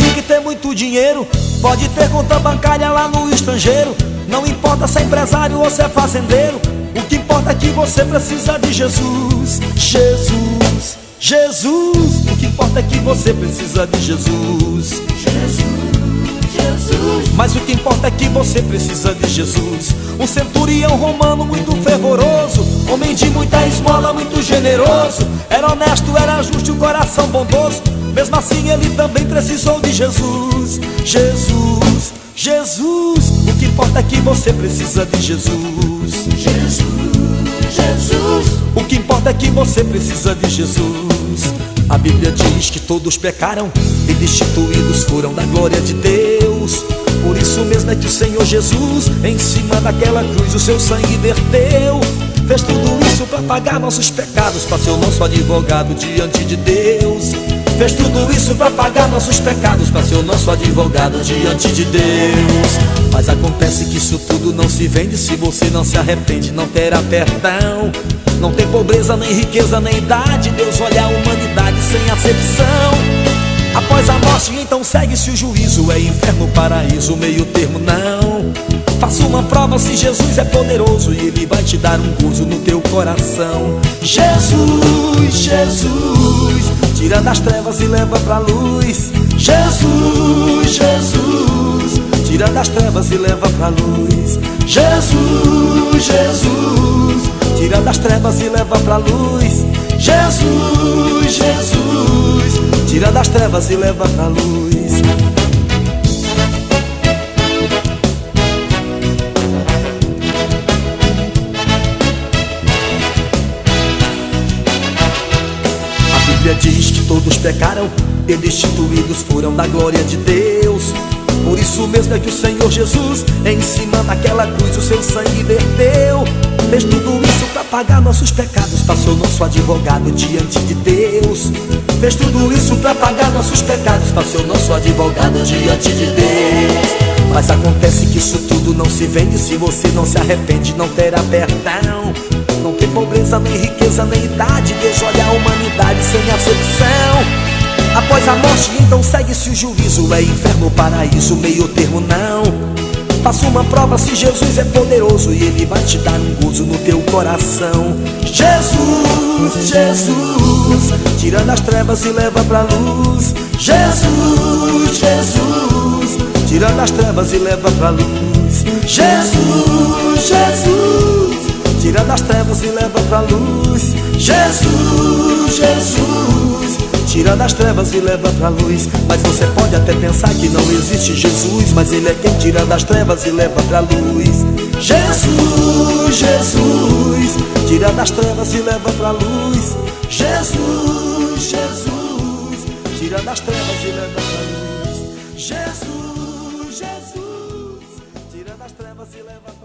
rico e ter muito dinheiro, pode ter conta bancária lá no estrangeiro. Não importa se é empresário ou se é fazendeiro, o que importa é que você precisa de Jesus. Jesus, Jesus, o que importa é que você precisa de Jesus. Jesus, mas o que importa é que você precisa de Jesus. Um centurião romano muito fervoroso, homem de muita esmola, muito generoso. Era honesto, era justo, coração bondoso. Mesmo assim ele também precisou de Jesus. Jesus, Jesus, o que importa é que você precisa de Jesus. Jesus, o que importa é que você precisa de Jesus. A Bíblia diz que todos pecaram e destituídos foram da glória de Deus. Por isso mesmo é que o Senhor Jesus, em cima daquela cruz, o seu sangue verteu. Fez tudo isso para pagar nossos pecados, para ser o nosso advogado diante de Deus. Fez tudo isso para pagar nossos pecados, para ser o nosso advogado diante de Deus. Mas acontece que isso tudo não se vende. Se você não se arrepende, não terá perdão. Não tem pobreza, nem riqueza, nem idade. Deus olha a humanidade sem acepção. Após a morte, então segue-se o juízo. É inferno, paraíso, meio termo não. Faça uma prova se Jesus é poderoso, e Ele vai te dar um gozo no teu coração. Jesus, Jesus, tira das trevas e leva pra luz. Jesus, Jesus, tira das trevas e leva pra luz. Jesus, Jesus, tira das trevas e leva pra luz. Jesus, Jesus, tira das trevas e leva pra luz. A Bíblia diz que todos pecaram e destituídos foram da glória de Deus. Por isso mesmo é que o Senhor Jesus, em cima daquela cruz, o seu sangue verteu. Fez tudo isso para pagar nossos pecados, para ser o nosso advogado diante de Deus. Fez tudo isso para pagar nossos pecados, para ser o nosso advogado diante de Deus. Mas acontece que isso tudo não se vende. Se você não se arrepende, não terá perdão. Não tem pobreza, nem riqueza, nem idade. Deus olha a humanidade sem acepção. Após a morte, então segue-se o juízo. É inferno, paraíso, meio termo não. Faça uma prova se Jesus é poderoso, e Ele vai te dar um gozo no teu coração. Jesus, Jesus, tira das trevas e leva pra luz. Jesus, Jesus, tira das trevas e leva pra luz. Jesus, Jesus, tira das trevas e leva pra luz. Jesus, Jesus, tira das trevas e leva pra luz. Mas você pode até pensar que não existe Jesus, mas Ele é quem tira das trevas e leva pra luz. Jesus, Jesus, tira das trevas e leva pra luz. Jesus, Jesus, tira das trevas e leva pra luz. Jesus, Jesus, tira das trevas e leva pra luz.